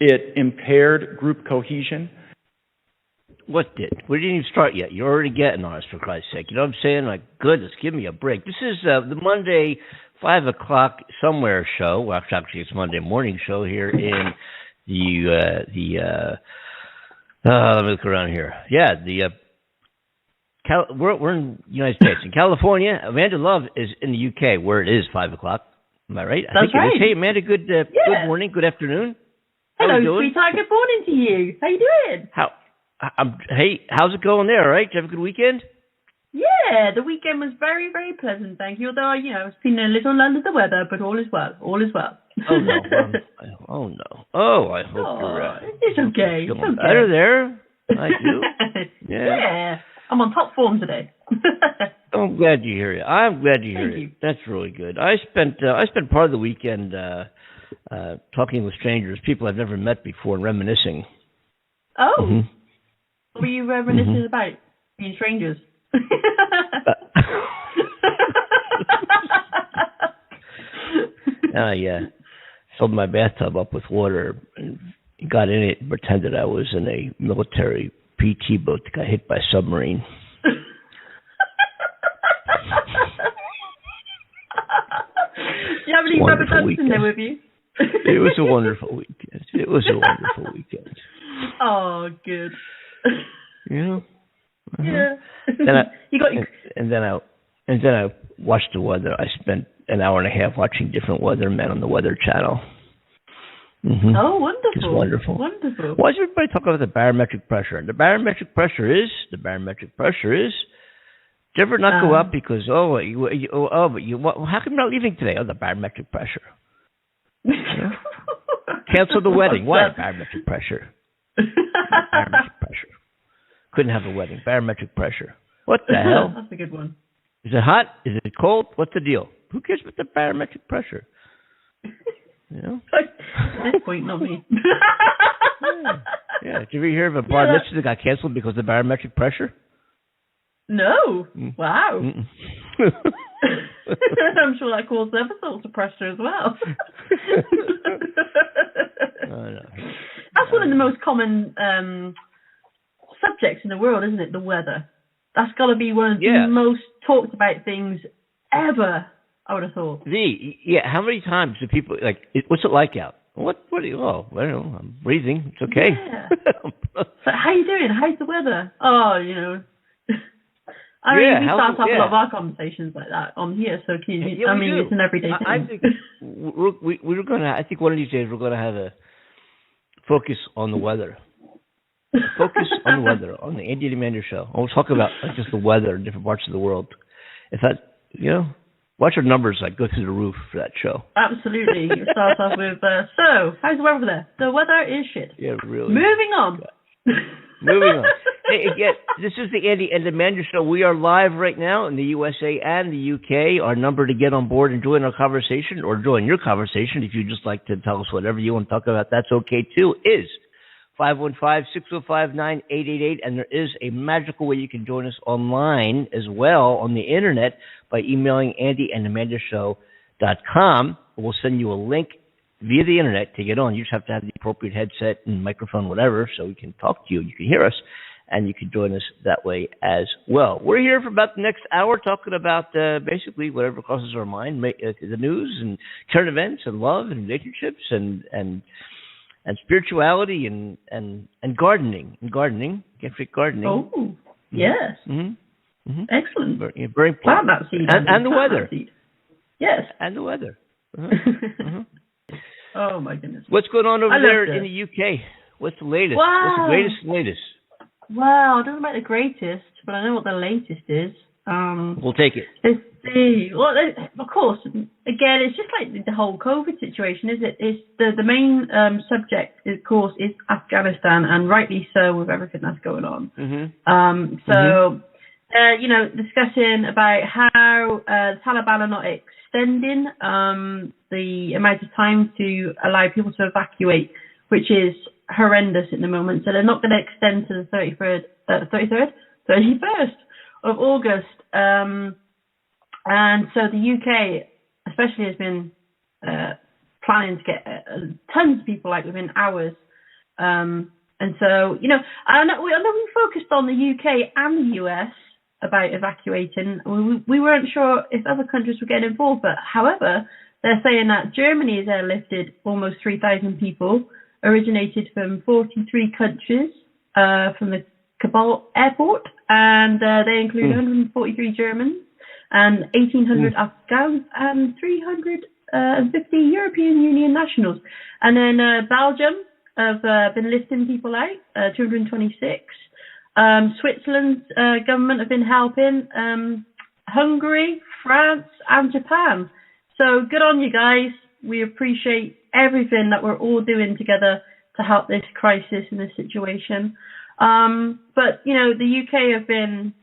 It impaired group cohesion. What did? We didn't even start yet. You're already getting on us, for Christ's sake. You know what I'm saying? Like, goodness, give me a break. This is the Monday 5 o'clock somewhere show. Well, actually, it's Monday morning show here in let me look around here. Yeah, we're in the United States. In California, Amanda Love is in the UK, where it is 5 o'clock. Am I right? That's right. Hey, Amanda, good morning, good afternoon. Hello, sweetheart. Good morning to you. How you doing? Hey, how's it going there, all right? Did you have a good weekend? Yeah, the weekend was very, very pleasant, thank you. Although, it's been a little under the weather, but all is well. All is well. Oh, no. Oh, no. Oh, I hope you're it's okay. It's okay. Better there. I do. Yeah. I'm on top form today. I'm glad you hear it. I'm glad you hear it. Thank you. That's really good. I spent part of the weekend talking with strangers, people I've never met before, and reminiscing. Oh. Mm-hmm. What were you reminiscing about? Being strangers? Yeah. Filled my bathtub up with water and got in it and pretended I was in a military PT boat that got hit by a submarine. Do you have any rubber ducks in there with you? It was a wonderful weekend. Oh, good. Yeah. Yeah. And then I watched the weather. I spent an hour and a half watching different weathermen on the Weather Channel. Mm-hmm. Oh, wonderful. It's wonderful. Wonderful. Why is everybody talking about the barometric pressure? And the barometric pressure is, did you ever not go up because, how come you're not leaving today? Oh, the barometric pressure. Cancel the wedding. Why? Barometric pressure. Barometric pressure. Couldn't have a wedding. Barometric pressure. What the hell? That's a good one. Is it hot? Is it cold? What's the deal? Who cares about the barometric pressure? You know? At this point, not me. Yeah. Did you ever hear of a bar mitzvah that got canceled because of the barometric pressure? No. Wow. I'm sure that caused other sorts of pressure as well. That's one of the most common subjects in the world, isn't it? The weather. That's got to be one of the most talked about things ever, I would have thought. How many times do people, what's it like out? What do you, I don't know, I'm breathing, it's okay. Yeah. So how you doing? How's the weather? Oh, we start off a lot of our conversations like that on here, so it's an everyday thing. I think we're going to, I think one of these days we're going to have a focus on the weather. Focus on the weather, on the Andy and Amanda show. We'll talk about just the weather in different parts of the world. If that, watch our numbers go through the roof for that show. Absolutely. You start off with, so, how's the weather there? The weather is shit. Yeah, really. Moving on. Moving on. Hey, again, this is the Andy and Amanda show. We are live right now in the USA and the UK. Our number to get on board and join our conversation, or join your conversation, if you'd just like to tell us whatever you want to talk about, that's okay too, is 515-605-9888, and there is a magical way you can join us online as well on the internet by emailing andyandamandaShow.com. We'll send you a link via the internet to get on. You just have to have the appropriate headset and microphone, whatever, so we can talk to you, you can hear us, and you can join us that way as well. We're here for about the next hour talking about basically whatever crosses our mind, the news and current events and love and relationships and spirituality and gardening. Gardening. Can't forget gardening. Oh, yes. Mm-hmm. Mm-hmm. Excellent. Very important. Plant that seed. And the weather. Yes. And the weather. Oh, my goodness. What's going on over there in the UK? What's the latest? Wow. What's the latest? Well, I don't know about the greatest, but I know what the latest is. We'll take it. Well, of course, again, it's just like the whole COVID situation, is it? It's the main subject, of course, is Afghanistan, and rightly so with everything that's going on. Mm-hmm. Discussing about how the Taliban are not extending the amount of time to allow people to evacuate, which is horrendous at the moment. So they're not going to extend to the 31st of August. And so the UK especially has been planning to get tons of people out within hours And so, I know we focused on the UK and the US about evacuating. We weren't sure if other countries were getting involved, but however, they're saying that Germany has airlifted almost 3,000 people, originated from 43 countries, from the Kabul airport, and they include 143 Germans and 1,800 Afghans and 350 European Union nationals. And then Belgium have been lifting people out, 226. Switzerland's government have been helping, Hungary, France, and Japan. So good on you guys. We appreciate everything that we're all doing together to help this crisis and this situation. But, the UK have been,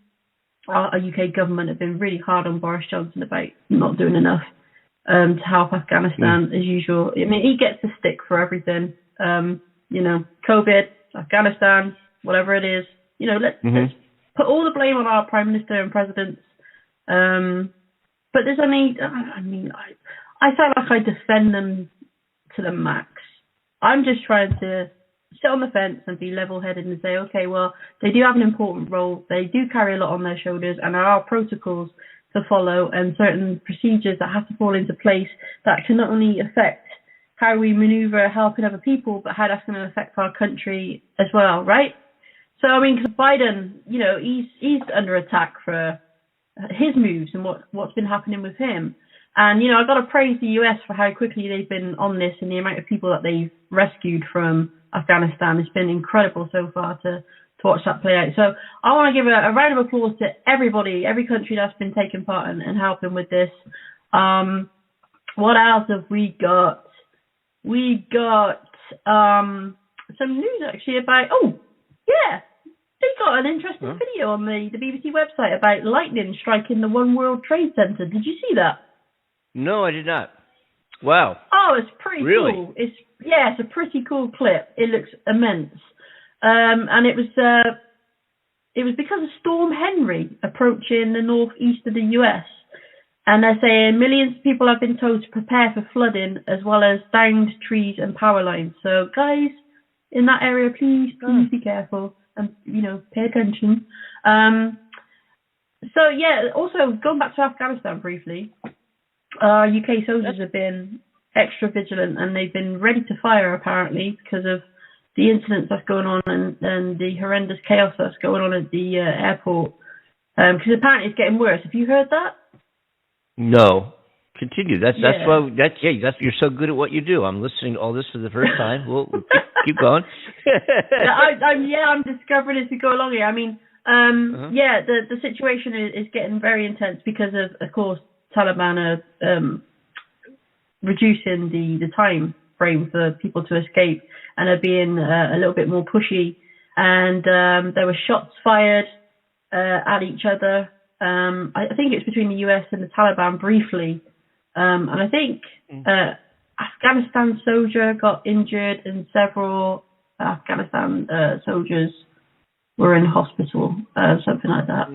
our UK government have been really hard on Boris Johnson about not doing enough to help Afghanistan as usual. I mean, he gets the stick for everything. COVID, Afghanistan, whatever it is. Let's put all the blame on our Prime Minister and presidents. But there's only, I sound like I defend them to the max. I'm just trying to sit on the fence and be level-headed and say, okay, well, they do have an important role. They do carry a lot on their shoulders, and there are protocols to follow and certain procedures that have to fall into place that can not only affect how we maneuver helping other people, but how that's going to affect our country as well, right? So, because Biden, he's under attack for his moves and what's been happening with him. And, I've got to praise the US for how quickly they've been on this and the amount of people that they've rescued from Afghanistan. It's been incredible so far to watch that play out. So I want to give a round of applause to everybody, every country that's been taking part and helping with this. What else have we got? We got some news actually about, they got an interesting video on the BBC website about lightning striking the One World Trade Center. Did you see that? No, I did not. Wow. Oh, it's pretty cool. It's a pretty cool clip. It looks immense. And it was because of Storm Henry approaching the northeast of the US. And they're saying millions of people have been told to prepare for flooding as well as downed trees and power lines. So guys in that area, please be careful and, pay attention. Also going back to Afghanistan briefly, UK soldiers have been extra vigilant and they've been ready to fire apparently because of the incidents that's going on and the horrendous chaos that's going on at the airport. Because apparently it's getting worse. Have you heard that? No. Continue. That's why you're so good at what you do. I'm listening to all this for the first time. We'll keep going. I'm discovering as we go along here. The situation is getting very intense because of course, Taliban are reducing the time frame for people to escape and are being a little bit more pushy. And there were shots fired at each other. I think it's between the US and the Taliban briefly. And I think Afghanistan soldier got injured and several Afghanistan soldiers were in hospital, something like that.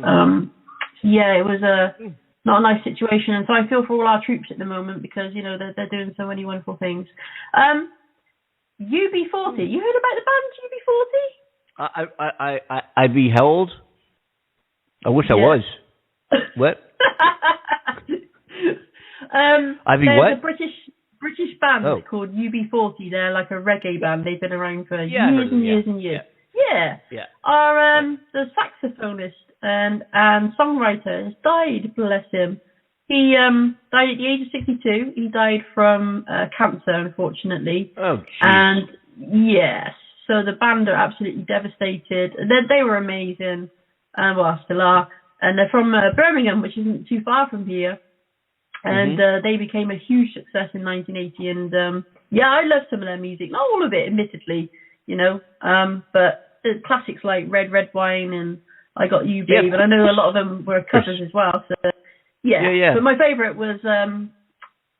It was not a nice situation. And so I feel for all our troops at the moment because, they're doing so many wonderful things. UB40, you heard about the band UB40? I beheld. I wish I was. What? There's a British band called UB40. They're like a reggae band. They've been around for years and years and years. Yeah. The saxophonist and songwriter has died, bless him. He died at the age of 62. He died from cancer, unfortunately. Oh, geez. And yes, so the band are absolutely devastated. They were amazing, still are. And they're from Birmingham, which isn't too far from here. And they became a huge success in 1980. And I love some of their music, not all of it, admittedly, but the classics like Red Wine and I Got You, Babe. And I know a lot of them were covers as well. So yeah. But my favourite was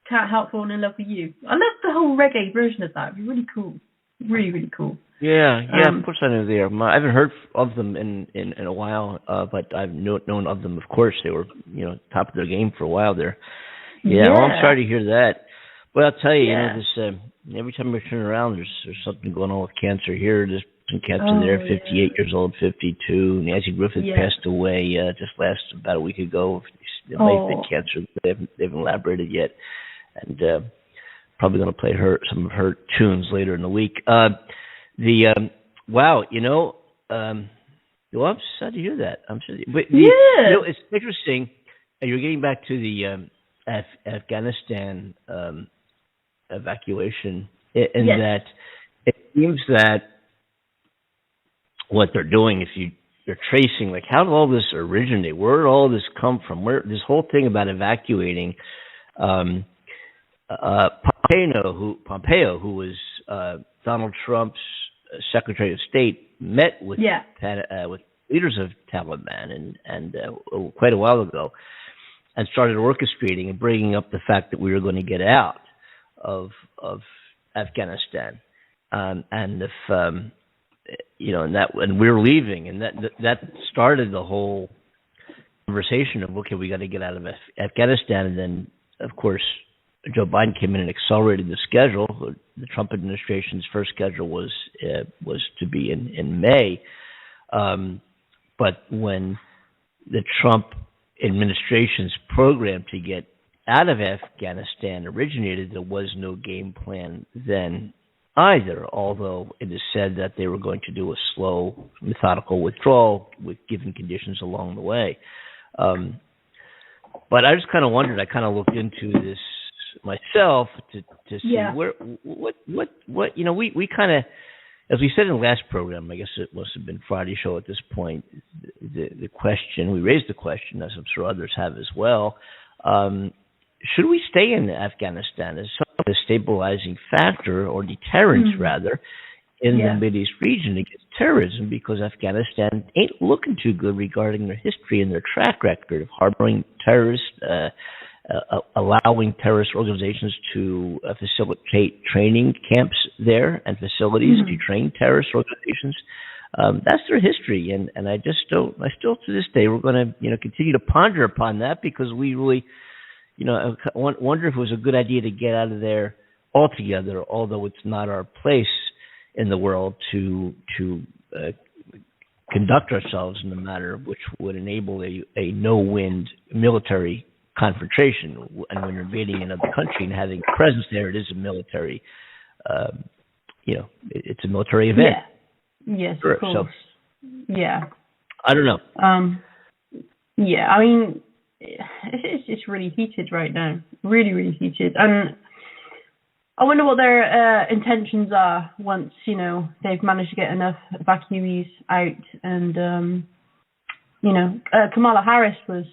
Can't Help Falling in Love with You. I love the whole reggae version of that. It was really cool. Really, really cool. Yeah, of course I know they are. I haven't heard of them in a while, but I've known of them, of course. They were, top of their game for a while there. Yeah. Well, I'm sorry to hear that. Well, I'll tell you, Yeah. this every time I turn around, there's something going on with cancer here. There's some cancer there. 58 years old, 52. Nancy Griffith passed away just about a week ago. It might have been cancer. They haven't elaborated yet, and probably going to play some of her tunes later in the week. Wow, well, I'm sad to hear that. But it's interesting. You're getting back to the Afghanistan evacuation, in that it seems that what they're doing, if you're tracing, like, how did all this originate? Where did all this come from? Where this whole thing about evacuating? Pompeo, who was Donald Trump's Secretary of State, met with leaders of Taliban and quite a while ago, and started orchestrating and bringing up the fact that we were going to get out of Afghanistan, and if and we're leaving, and that started the whole conversation of, okay, we got to get out of Afghanistan. And then, of course, Joe Biden came in and accelerated the schedule. The Trump administration's first schedule was to be in May, but when the Trump administration's program to get out of Afghanistan originated, there was no game plan then either, although it is said that they were going to do a slow, methodical withdrawal with given conditions along the way. But I just kind of wondered, I kind of looked into this myself to see where, what, we kind of, as we said in the last program, I guess it must have been Friday's show at this point, the question, we raised the question, as I'm sure others have as well, should we stay in Afghanistan as some of a stabilizing factor, or deterrence rather, in the Mideast region against terrorism, because Afghanistan ain't looking too good regarding their history and their track record of harboring terrorists, allowing terrorist organizations to facilitate training camps there and facilities to train terrorist organizations. That's their history, and I still to this day, we're going to continue to ponder upon that, because we really I wonder if it was a good idea to get out of there altogether, although it's not our place in the world to conduct ourselves in a manner which would enable a no-win military confrontation. And when you're invading another country and having a presence there, it is a military, it's a military event. Yeah. Yes, sure. Of course. So, I don't know. I mean, it's really heated right now. Really, really heated. And I wonder what their intentions are once, they've managed to get enough evacuees out. And, Kamala Harris was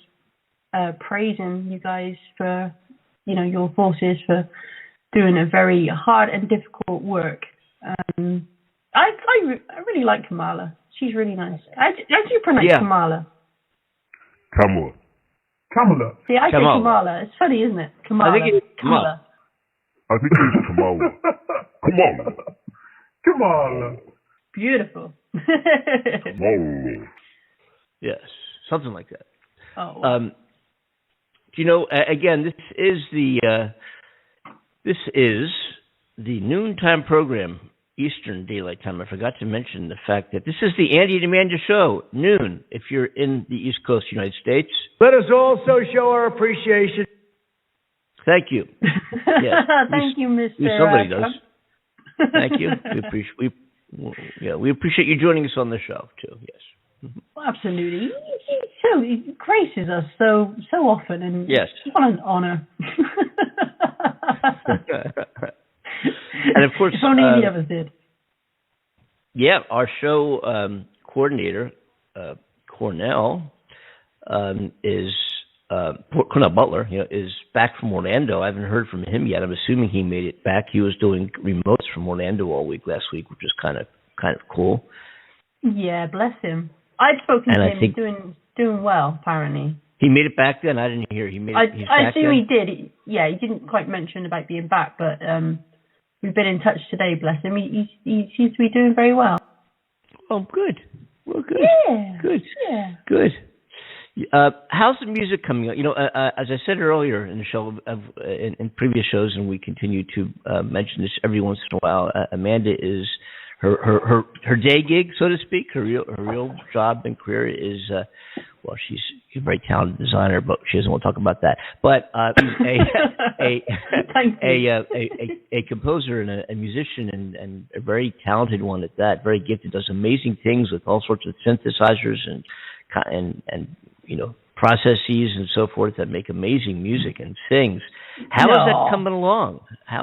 praising you guys for, your forces for doing a very hard and difficult work. I really like Kamala. She's really nice. How do you pronounce Kamala? Kamala. See, I say Kamala. It's funny, isn't it? Kamala. I think it's Kamala. I think it's Kamala. Kamala. Beautiful. Kamala. Yes, something like that. Oh. Again, this is the noontime program, Eastern Daylight Time. I forgot to mention the fact that this is the Andy and Amanda show, noon, if you're in the East Coast United States. Let us also show our appreciation. Thank you. Yes. Thank you, Mr. Somebody does. Thank you. We appreciate you joining us on the show too. Yes. Well, absolutely. He graces us so often, and what an honor. And of course, if only any of us did. Yeah, our show coordinator, Cornell, Cornell Butler, is back from Orlando. I haven't heard from him yet. I'm assuming he made it back. He was doing remotes from Orlando all week last week, which is kind of cool. Yeah, bless him. I'd spoken to him. He's doing well, apparently. He made it back then? I didn't hear. He's back then? I assume he did. He didn't quite mention about being back, but we've been in touch today, bless him. He seems to be doing very well. Oh, good. Well, good. Yeah. Good. Yeah. Good. How's the music coming out? As I said earlier in the show, in previous shows, and we continue to mention this every once in a while, Amanda is her day gig, so to speak. Her real job and career is she's a very talented designer, but she doesn't want to talk about that. But a composer and a musician and a very talented one at that, very gifted, does amazing things with all sorts of synthesizers and processes and so forth that make amazing music and sings. How is that coming along? I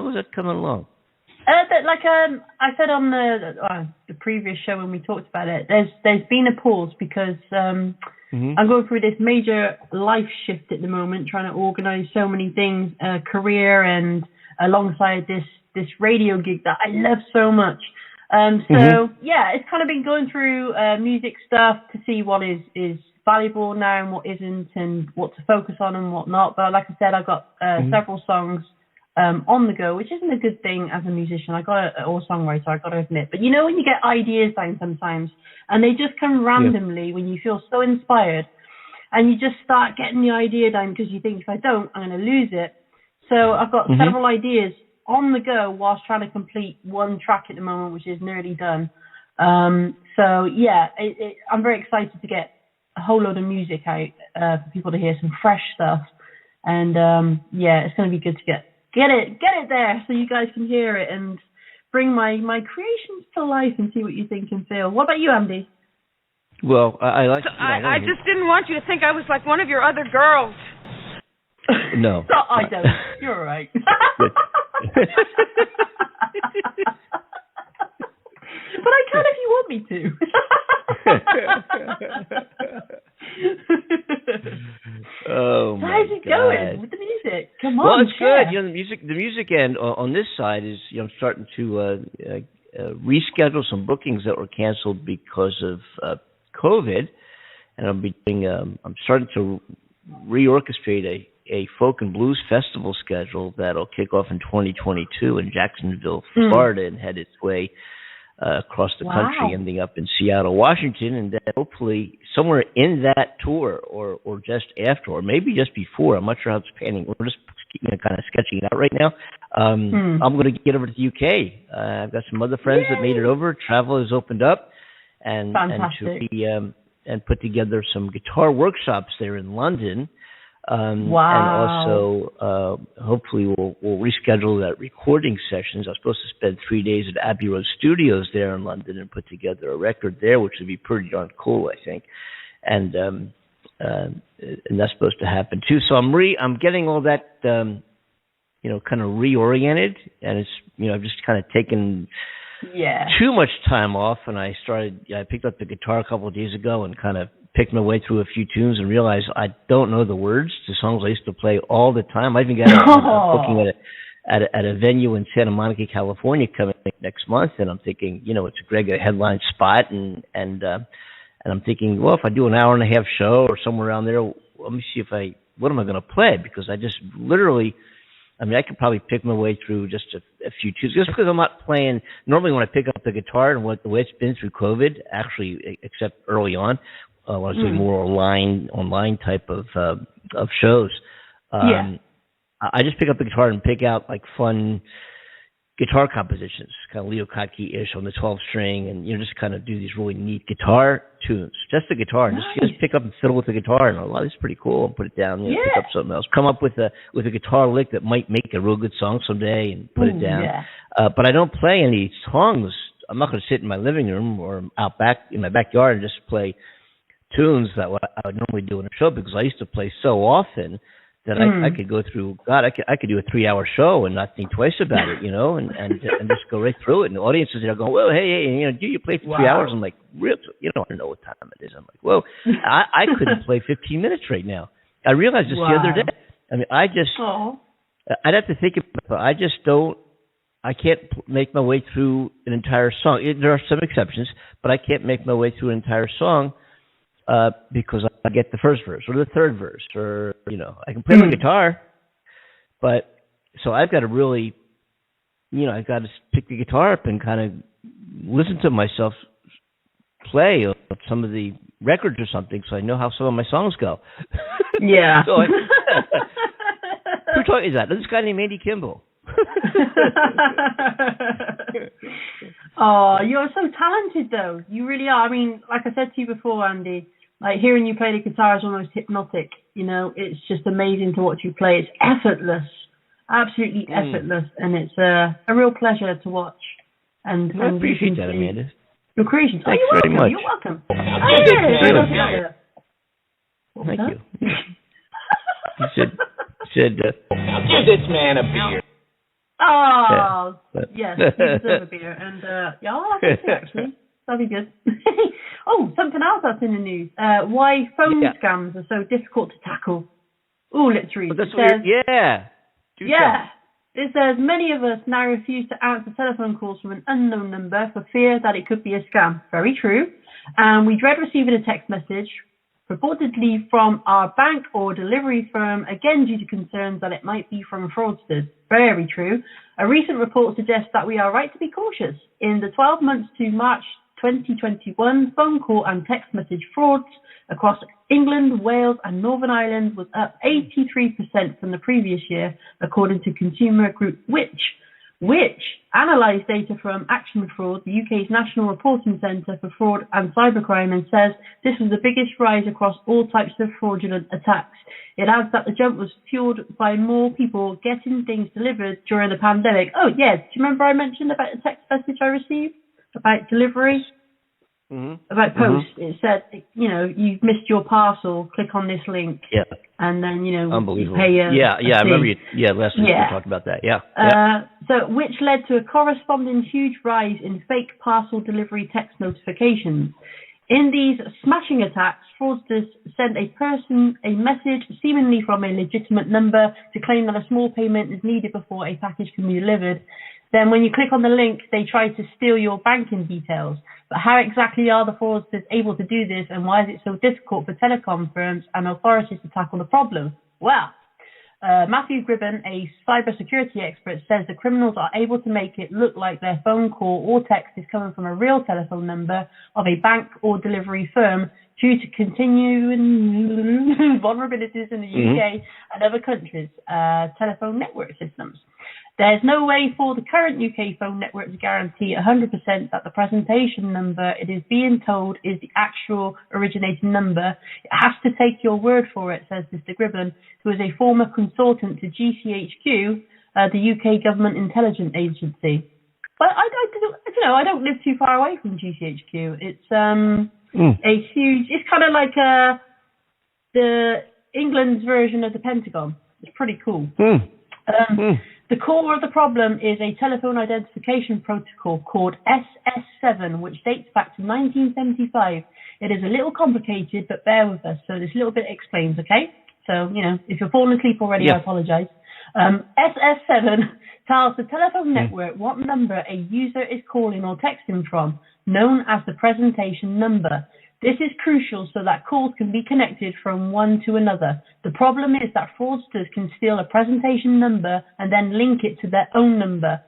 said on the previous show when we talked about it, there's been a pause because I'm going through this major life shift at the moment, trying to organize so many things, career and alongside this radio gig that I love so much. It's kind of been going through music stuff to see what is valuable now and what isn't, and what to focus on and what not. But like I said, I've got several songs on the go, which isn't a good thing as a musician. Or songwriter, I got to admit. But when you get ideas down sometimes, and they just come randomly when you feel so inspired, and you just start getting the idea down because you think, if I don't, I'm going to lose it. So I've got several ideas on the go whilst trying to complete one track at the moment, which is nearly done. I'm very excited to get a whole load of music out for people to hear, some fresh stuff. And it's going to be good to get it there so you guys can hear it and bring my creations to life and see what you think and feel. What about you, Andy? Well, I just didn't want you to think I was like one of your other girls. No. I don't. You're all right. But I can if you want me to. Oh my How's it God. going with the music? Come on. Well, it's good. The music end on this side is I'm starting to reschedule some bookings that were canceled because of COVID, and I'm starting to reorchestrate a folk and blues festival schedule that'll kick off in 2022 in Jacksonville, Florida, and head its way across the country, ending up in Seattle, Washington, and then hopefully somewhere in that tour or just after, or maybe just before. I'm not sure how it's panning. We're just kind of sketching it out right now. I'm going to get over to the UK. I've got some other friends that made it over. Travel has opened up, and put together some guitar workshops there in London. And also, hopefully, we'll reschedule that recording sessions. I was supposed to spend 3 days at Abbey Road Studios there in London and put together a record there, which would be pretty darn cool, I think. And that's supposed to happen too. So I'm getting all that, kind of reoriented, and it's, I've just kind of taken too much time off, and I picked up the guitar a couple of days ago and kind of picked my way through a few tunes and realized I don't know the words to songs I used to play all the time. I even got a booking at a venue in Santa Monica, California coming next month, and I'm thinking, it's a Greg headline spot, and I'm thinking, well, if I do an hour and a half show or somewhere around there, let me see what am I going to play? Because I just literally, I could probably pick my way through just a few tunes, just because I'm not playing. Normally when I pick up the guitar and the way it's been through COVID, actually, except early on, when I was doing more online type of shows. I just pick up the guitar and pick out like fun guitar compositions, kind of Leo Kottke-ish on the 12 string, and just kind of do these really neat guitar tunes, just the guitar, and just pick up and fiddle with the guitar, and this is pretty cool, and put it down, pick up something else, come up with a guitar lick that might make a real good song someday, and put it down. But I don't play any songs. I'm not going to sit in my living room or out back in my backyard and just play tunes that I would normally do in a show, because I used to play so often that I could go through. God, I could do a 3-hour show and not think twice about it, and just go right through it. And the audience is there going, "Well, hey, do you play for 3 hours?" I'm like, "Real? You don't know what time it is." I'm like, "Well, I couldn't play 15 minutes right now." I realized this the other day. I'd have to think about it, but I just don't. I can't make my way through an entire song. There are some exceptions, but I can't make my way through an entire song. Because I get the first verse or the third verse, or I can play the guitar, but so I've got to really, I've got to pick the guitar up and kind of listen to myself play some of the records or something, so I know how some of my songs go. Yeah. So who taught you that? This guy named Andy Kimbel. Oh, you're so talented, though. You really are. I mean, like I said to you before, Andy, like hearing you play the guitar is almost hypnotic. You know, it's just amazing to watch you play. It's effortless, absolutely effortless, and it's a real pleasure to watch. And I appreciate that, Amanda. Your creations. Thanks you're welcome. very much. You're welcome. Thank you. He said, give this man a beer. Oh, yes, you deserve a beer. And, I'll have it too, actually. That'd be good. Oh, something else that's in the news. Why phone scams are so difficult to tackle. Oh, let's read. It says, it says, many of us now refuse to answer telephone calls from an unknown number for fear that it could be a scam. Very true. And we dread receiving a text message, purportedly from our bank or delivery firm, again due to concerns that it might be from fraudsters. Very true. A recent report suggests that we are right to be cautious. In the 12 months to March 2021, phone call and text message frauds across England, Wales and Northern Ireland was up 83% from the previous year, according to consumer group which analysed data from Action Fraud, the UK's National Reporting Centre for Fraud and Cybercrime, and says this was the biggest rise across all types of fraudulent attacks. It adds that the jump was fueled by more people getting things delivered during the pandemic. Oh, yes. Do you remember I mentioned about the text message I received about delivery? About post. It said, you've missed your parcel, click on this link. Yeah. And then, Unbelievable. you pay I remember last week we talked about that. So which led to a corresponding huge rise in fake parcel delivery text notifications. In these smashing attacks, fraudsters sent a person a message seemingly from a legitimate number to claim that a small payment is needed before a package can be delivered. Then when you click on the link, they try to steal your banking details. But how exactly are the fraudsters able to do this, and why is it so difficult for telecom firms and authorities to tackle the problem? Well, Matthew Gribben, a cybersecurity expert, says the criminals are able to make it look like their phone call or text is coming from a real telephone number of a bank or delivery firm due to continuing vulnerabilities in the UK and other countries' telephone network systems. There's no way for the current UK phone network to guarantee 100% that the presentation number it is being told is the actual originating number. It has to take your word for it, says Mr. Gribben, who is a former consultant to GCHQ, the UK Government Intelligence Agency. But I don't live too far away from GCHQ. It's a huge. It's kind of like the England's version of the Pentagon. It's pretty cool. The core of the problem is a telephone identification protocol called SS7, which dates back to 1975. It is a little complicated, but bear with us. So this little bit explains, okay? So, if you're falling asleep already, I apologize. SS7 tells the telephone network what number a user is calling or texting from, known as the presentation number. This is crucial so that calls can be connected from one to another. The problem is that fraudsters can steal a presentation number and then link it to their own number.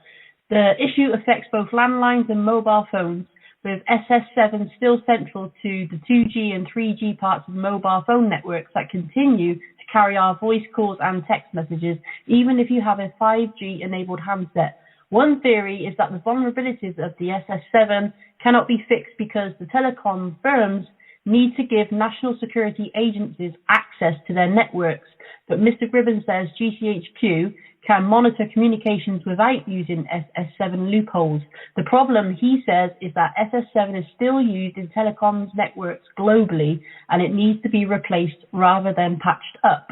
The issue affects both landlines and mobile phones, with SS7 still central to the 2G and 3G parts of mobile phone networks that continue to carry our voice calls and text messages, even if you have a 5G-enabled handset. One theory is that the vulnerabilities of the SS7 cannot be fixed because the telecom firms need to give national security agencies access to their networks. But Mr. Gribben says GCHQ can monitor communications without using SS7 loopholes. The problem, he says, is that SS7 is still used in telecoms networks globally, and it needs to be replaced rather than patched up.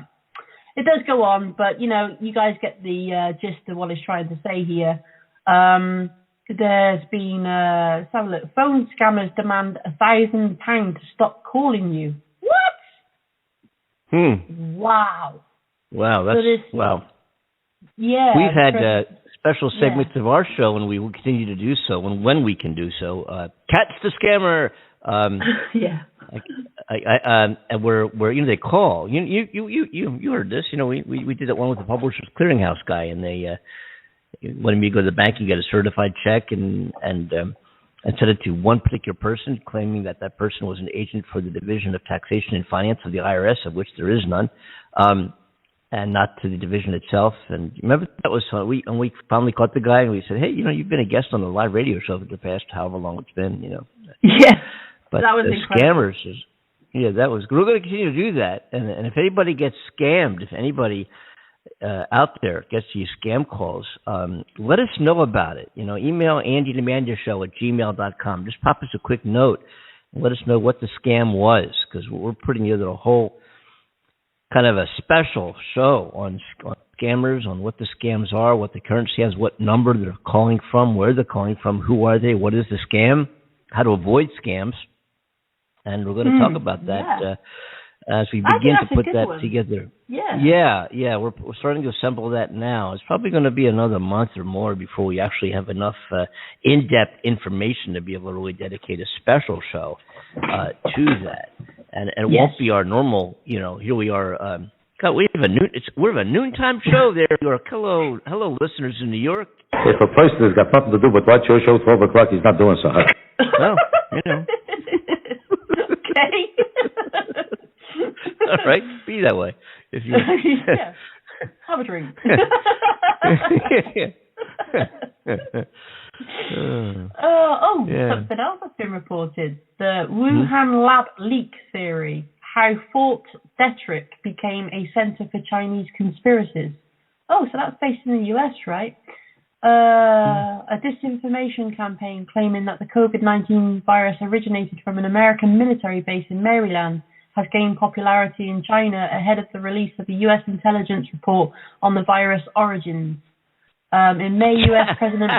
It does go on, but, you guys get the gist of what it's trying to say here. There's been phone scammers demand £1,000 to stop calling you. What? Wow. Wow, wow. Yeah. We've had special segments of our show, and we will continue to do so when we can do so. Catch the scammer. And where they call. You heard this. We did that one with the Publishers Clearinghouse guy, and they wanted me to go to the bank and get a certified check, and and sent it to one particular person, claiming that that person was an agent for the Division of Taxation and Finance of the IRS, of which there is none, and not to the division itself. And remember, that was we finally caught the guy, and we said, hey, you've been a guest on the live radio show for the past however long it's been, Yeah, But that was the incredible. scammers, that was. We're going to continue to do that, and if anybody gets scammed, if anybody out there gets these scam calls, let us know about it. Email AndyTheManDeShow@gmail.com. Just pop us a quick note and let us know what the scam was, because we're putting together a whole kind of a special show on scammers, on what the scams are, what the currency has, what number they're calling from, where they're calling from, who are they, what is the scam, how to avoid scams, and we're going to talk about that as we begin to put that together. Yeah. We're starting to assemble that now. It's probably going to be another month or more before we actually have enough in-depth information to be able to really dedicate a special show to that. And it won't be our normal. Here we are. God, we have we're a noontime show there. Hello, listeners in New York. If a person has got nothing to do but watch your show 12 o'clock, he's not doing so hot. Well, Okay. All right, be that way. If you have a drink. Something else has been reported. The Wuhan lab leak theory, how Fort Detrick became a center for Chinese conspiracies. Oh, so that's based in the US, right? A disinformation campaign claiming that the COVID-19 virus originated from an American military base in Maryland has gained popularity in China ahead of the release of a U.S. intelligence report on the virus origins. In May, U.S. President...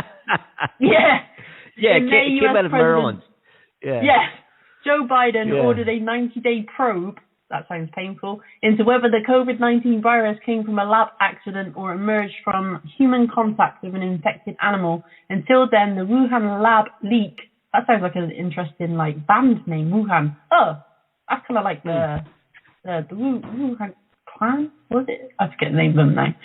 It came out of Maryland. Joe Biden ordered a 90-day probe, that sounds painful, into whether the COVID-19 virus came from a lab accident or emerged from human contact with an infected animal. Until then, the Wuhan lab leak, that sounds like an interesting band name, Wuhan. Oh, that's kind of like the Wuhan clan, was it? I forget the name of them now.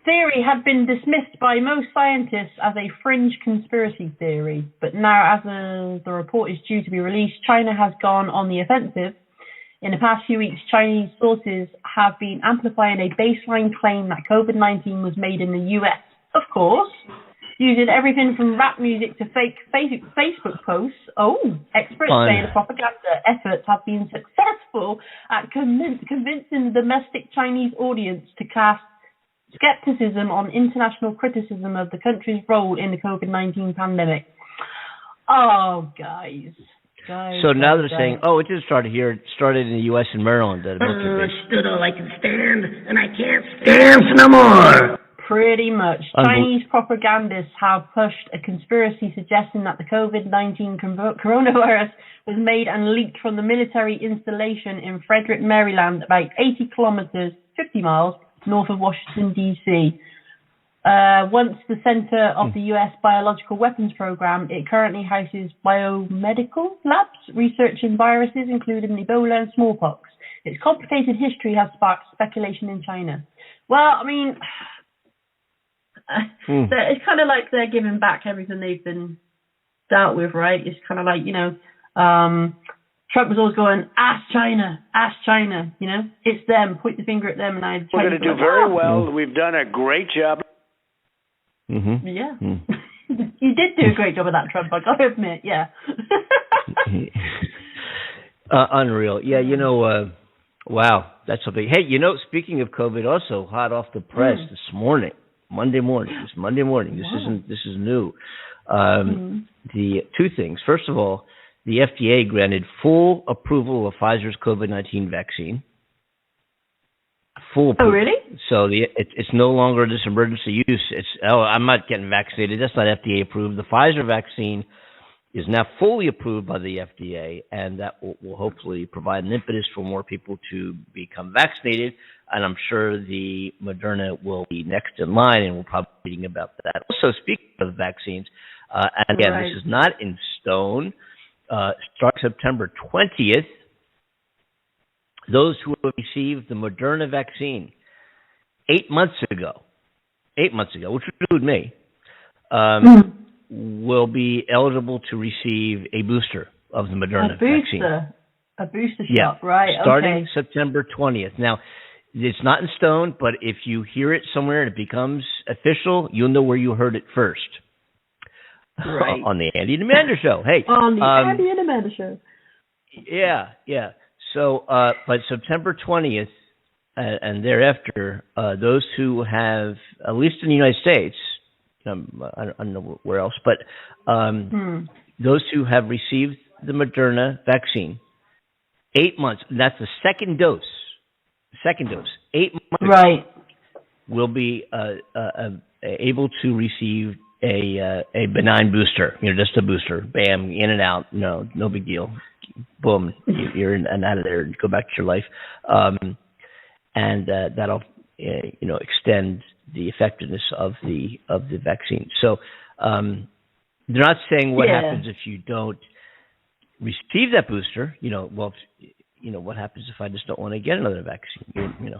Theory had been dismissed by most scientists as a fringe conspiracy theory, but now as the report is due to be released, China has gone on the offensive. In the past few weeks, Chinese sources have been amplifying a baseline claim that COVID-19 was made in the US, of course, using everything from rap music to fake Facebook posts. Experts say the propaganda efforts have been successful at convincing the domestic Chinese audience to cast skepticism on international criticism of the country's role in the COVID-19 pandemic. Oh, guys. So now they're saying, it didn't start here. It started in the U.S. and Maryland. Stood all I can stand, and I can't stand no more. Pretty much. Chinese propagandists have pushed a conspiracy suggesting that the COVID-19 coronavirus was made and leaked from the military installation in Frederick, Maryland, about 80 kilometers, 50 miles, north of Washington, D.C. Once the center of the U.S. Biological Weapons Program, it currently houses biomedical labs researching viruses, including Ebola and smallpox. Its complicated history has sparked speculation in China. Well, I mean, it's kind of like they're giving back everything they've been dealt with, right? It's kind of like, Trump was always going, ask China, it's them, point the finger at them. And we're going to do very well. We've done a great job. Yeah. You did do a great job of that, Trump, I got to admit, yeah. Unreal. Yeah, wow, that's something. Hey, speaking of COVID, also hot off the press this morning, Monday morning. This is new. The two things. First of all, the FDA granted full approval of Pfizer's COVID-19 vaccine. Full approval. Oh, really? So it's no longer this emergency use. I'm not getting vaccinated. That's not FDA approved. The Pfizer vaccine is now fully approved by the FDA, and that will hopefully provide an impetus for more people to become vaccinated. And I'm sure the Moderna will be next in line, and we'll probably be reading about that. Also, speaking of vaccines, and again, this is not in stone. Starting September 20th, those who have received the Moderna vaccine 8 months ago, which would include me, will be eligible to receive a booster of the Moderna vaccine. A booster Yeah. shot, right? Starting okay. September 20th. Now, it's not in stone, but if you hear it somewhere and it becomes official, you'll know where you heard it first. Right. On the Andy and Amanda Show. Hey. On the Andy and Amanda Show. Yeah. So, but September 20th and thereafter, those who have, at least in the United States, I don't know where else, but those who have received the Moderna vaccine, 8 months, that's the second dose, 8 months, right, will be able to receive a benign booster, just a booster, bam, in and out, no big deal, boom, you're in and out of there, and go back to your life, and that'll extend the effectiveness of the vaccine. So they're not saying what happens if you don't receive that booster. What happens if I just don't want to get another vaccine?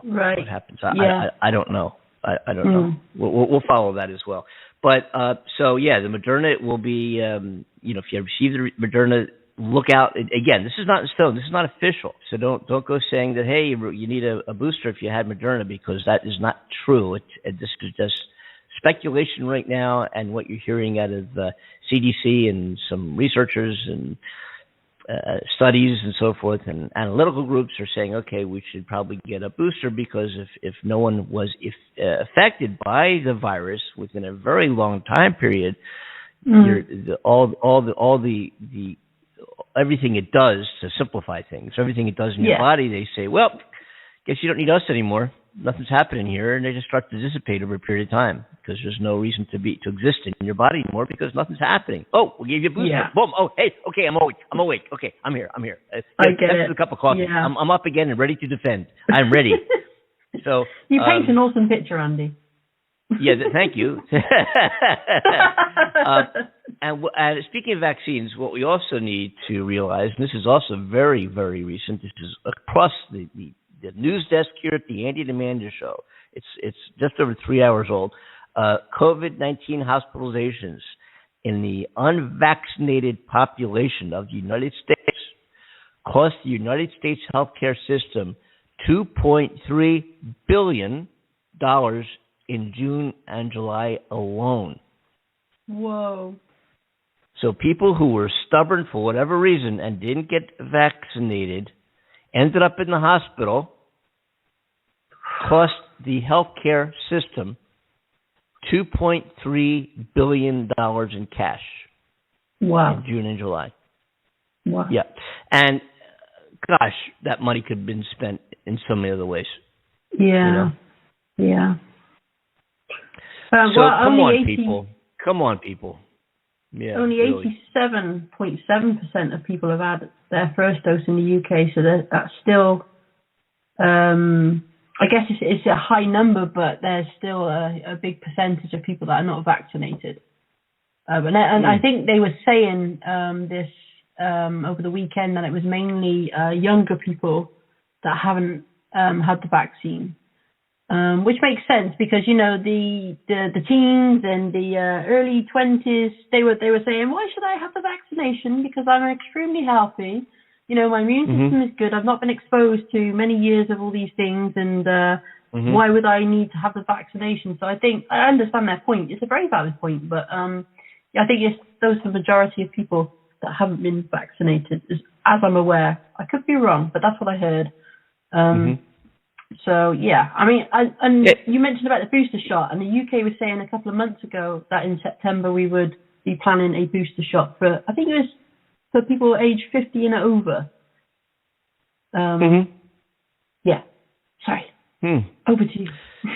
right. What happens? I don't know. I don't know. We'll follow that as well. But the Moderna will be. If you receive the Moderna, look out. Again, this is not in stone. This is not official. So don't go saying that, hey, you need a booster if you had Moderna, because that is not true. This is just speculation right now, and what you're hearing out of CDC and some researchers and studies and so forth, and analytical groups are saying, okay, we should probably get a booster, because if no one was affected by the virus within a very long time period, everything it does, to simplify things, everything it does in your body, they say, well, guess you don't need us anymore. Nothing's happening here, and they just start to dissipate over a period of time, because there's no reason to exist in your body anymore, because nothing's happening. Oh, we gave you a booster. Yeah. Boom. Oh, hey, okay, I'm awake. Okay, I'm here. I get it. A cup of coffee. Yeah. I'm up again and ready to defend. I'm ready. So you paint an awesome picture, Andy. Yeah, thank you. And speaking of vaccines, what we also need to realize, and this is also very, very recent, this is across the news desk here at the Andy and Amanda Show. It's just over 3 hours old. COVID-19 hospitalizations in the unvaccinated population of the United States cost the United States healthcare system $2.3 billion in June and July alone. Whoa. So people who were stubborn for whatever reason and didn't get vaccinated ended up in the hospital, cost the healthcare system $2.3 billion in cash. Wow. In June and July. Wow. Yeah. And gosh, that money could have been spent in so many other ways. Yeah. Yeah. So come on, people. Yeah, only 87.7% of people have had their first dose in the UK, so that's still, I guess it's a high number, but there's still a big percentage of people that are not vaccinated. And I think they were saying this over the weekend, that it was mainly younger people that haven't had the vaccine. Which makes sense, because the teens and the early 20s, they were saying, why should I have the vaccination? Because I'm extremely healthy. My immune system is good. I've not been exposed to many years of all these things, and why would I need to have the vaccination? So I think I understand their point. It's a very valid point, but I think it's the majority of people that haven't been vaccinated, as I'm aware. I could be wrong, but that's what I heard. So, yeah, I mean, you mentioned about the booster shot, and the UK was saying a couple of months ago that in September we would be planning a booster shot for, I think it was for people aged 50 and over. Yeah, sorry. Over to you.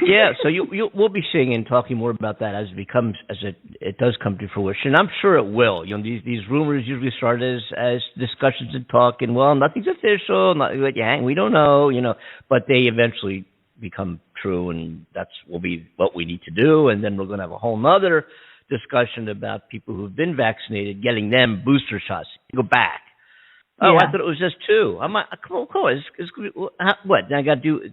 Yeah, so we'll be seeing and talking more about that as it does come to fruition. I'm sure it will. These rumors usually start as discussions and talk, and nothing's official, we don't know, but they eventually become true, and will be what we need to do. And then we're going to have a whole nother discussion about people who've been vaccinated, getting them booster shots. Go back. Oh, I thought it was just 2. I'm like, come on. What? I got to do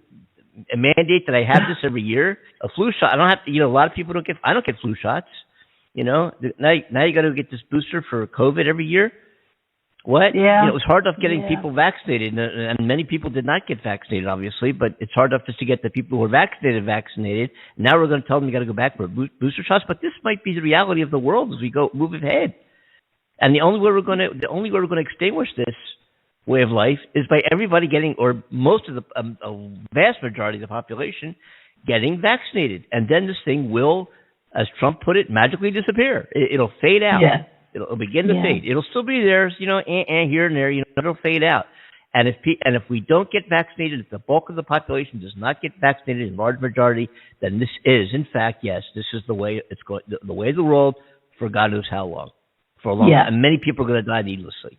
a mandate that I have this every year? A flu shot? I don't have to. A lot of people don't get. I don't get flu shots. Now you got to get this booster for COVID every year. What? Yeah. It was hard enough getting people vaccinated, and many people did not get vaccinated, obviously, but it's hard enough just to get the people who are vaccinated. Now we're going to tell them you got to go back for booster shots, but this might be the reality of the world as we move ahead. And the only way we're going to extinguish this way of life is by everybody getting, or most of a vast majority of the population getting vaccinated, and then this thing will, as Trump put it, magically disappear. It'll fade out. Yeah. It'll begin to fade. It'll still be there, here and there. It'll fade out. And if we don't get vaccinated, if the bulk of the population does not get vaccinated in large majority, then this is, in fact, yes, this is the way it's going, the way of the world for God knows how long, for a long time. And many people are going to die needlessly.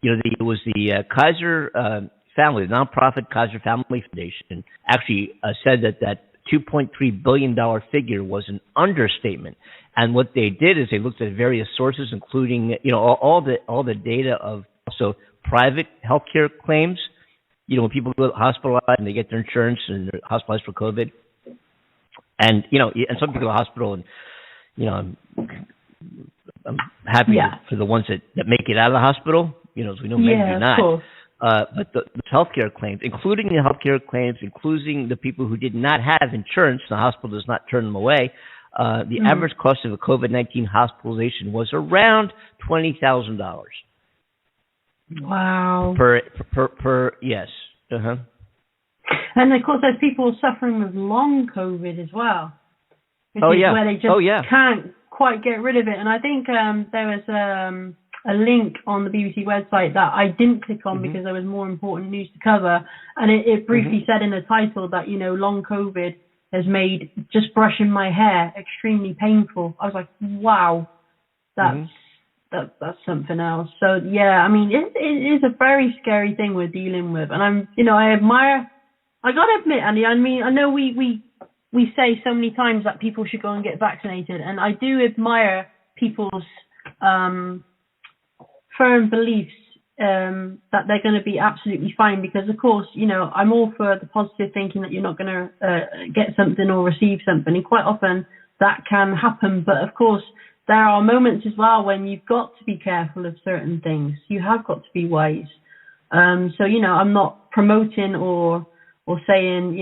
It was the Kaiser family, the nonprofit Kaiser Family Foundation, actually said that $2.3 billion figure was an understatement. And what they did is they looked at various sources, including, all the data of also private healthcare claims. When people go hospitalized and they get their insurance and they're hospitalized for COVID. And, and some people go to the hospital and, I'm happy for the ones that make it out of the hospital, as we know many do not. Cool. But the healthcare claims, including the healthcare claims, including the people who did not have insurance, the hospital does not turn them away. The average cost of a COVID-19 hospitalization was around $20,000. Wow. Per yes. Uh-huh. And of course, there's people suffering with long COVID as well. Where they just can't quite get rid of it. And I think there was a link on the BBC website that I didn't click on because there was more important news to cover. And it briefly said in the title that, long COVID has made just brushing my hair extremely painful. I was like, wow, that's something else. So, yeah, I mean, it is a very scary thing we're dealing with. And I admire, I got to admit, Andy, I know we say so many times that people should go and get vaccinated. And I do admire people's firm beliefs that they're going to be absolutely fine, because of course, I'm all for the positive thinking that you're not going to get something or receive something, and quite often that can happen. But of course, there are moments as well when you've got to be careful of certain things. You have got to be wise. So I'm not promoting or saying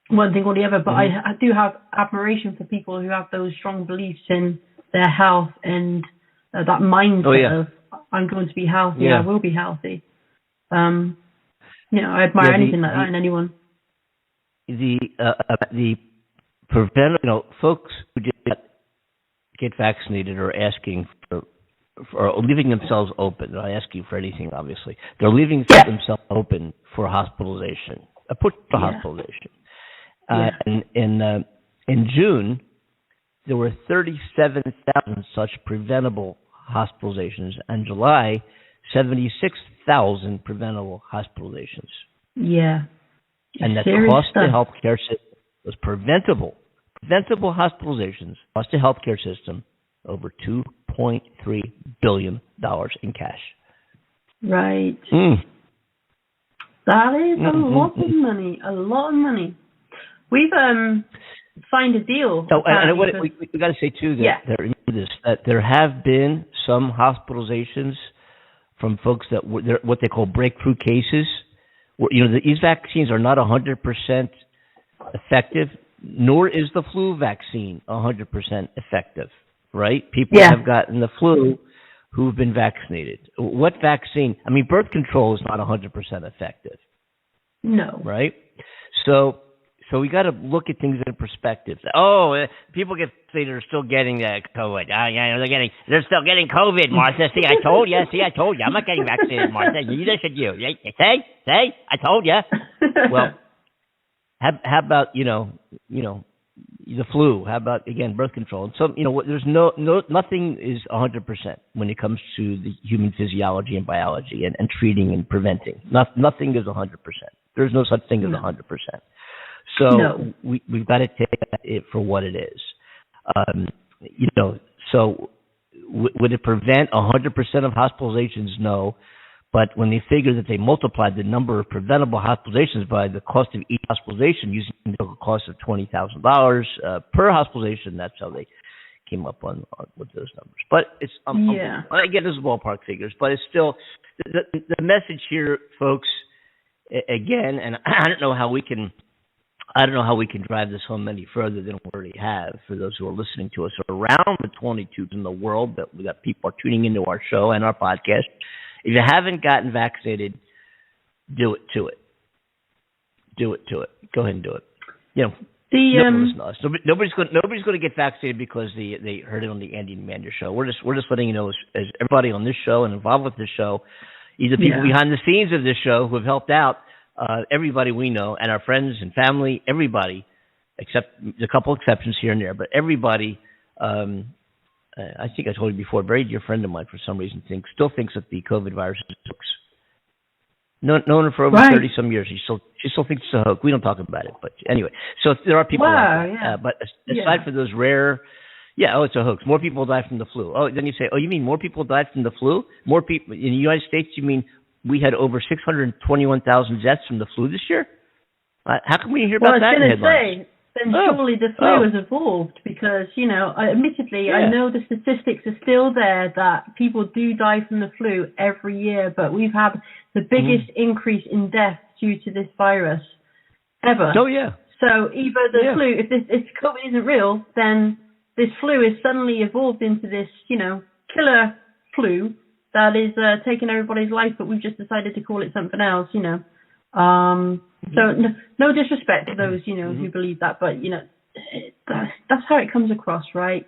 one thing or the other, but I do have admiration for people who have those strong beliefs in their health and that mindset of I'm going to be healthy. I will be healthy. I admire anything like that in anyone. The folks who did not get vaccinated are asking for or leaving themselves open. They're not asking for anything, obviously. They're leaving themselves open for hospitalization, hospitalization. And in June, there were 37,000 such preventable hospitalizations, and July, 76,000 preventable hospitalizations. Yeah. And that the cost of the healthcare system was preventable hospitalizations, cost the healthcare system over $2.3 billion in cash. Right. That is a lot of money. A lot of money. We've signed a deal. So, and we got to say too that there have been some hospitalizations from folks that were what they call breakthrough cases. Where, these vaccines are not 100% effective, nor is the flu vaccine 100% effective. Right? People have gotten the flu who've been vaccinated. What vaccine? I mean, birth control is not 100% effective. No. Right? So we got to look at things in perspective. People get vaccinated are still getting COVID. They're still getting COVID, Martha. See, I told you. I'm not getting vaccinated, Martha. Neither should you. See, I told you. Well, how about the flu? How about again birth control? And so there's nothing is 100% when it comes to the human physiology and biology and treating and preventing. Nothing is 100%. There's no such thing as 100%. So we've got to take it for what it is. So would it prevent 100% of hospitalizations? No. But when they figure that they multiplied the number of preventable hospitalizations by the cost of each hospitalization using the cost of $20,000 per hospitalization, that's how they came up on with those numbers. But it's again, this is ballpark figures, but it's still the message here, folks. Again, and I don't know how we can drive this home any further than we already have. For those who are listening to us around the 22 in the world, that we got people are tuning into our show and our podcast. If you haven't gotten vaccinated, do it to it. Do it to it. Go ahead and do it. You know, nobody's going to get vaccinated because they heard it on the Andy and Amanda show. We're just letting you know, as everybody on this show and involved with this show, either people behind the scenes of this show who have helped out, everybody we know, and our friends and family, everybody, except a couple exceptions here and there, but everybody. I think I told you before. A very dear friend of mine, for some reason, still thinks that the COVID virus is a hoax. Known her for over 30-some years. She still thinks it's a hoax. We don't talk about it, but anyway. So there are people out there. But aside from those rare, it's a hoax. More people die from the flu. Oh, then you say, you mean more people died from the flu? More people in the United States? You mean we had over 621,000 deaths from the flu this year? How can we hear about that in headlines? Then surely the flu has evolved because, admittedly, I know the statistics are still there that people do die from the flu every year, but we've had the biggest increase in deaths due to this virus ever. Oh, yeah. So either the flu, if COVID isn't real, then this flu is suddenly evolved into this, killer flu that is taking everybody's life, but we've just decided to call it something else, So no disrespect to those, who believe that, but that's how it comes across, right?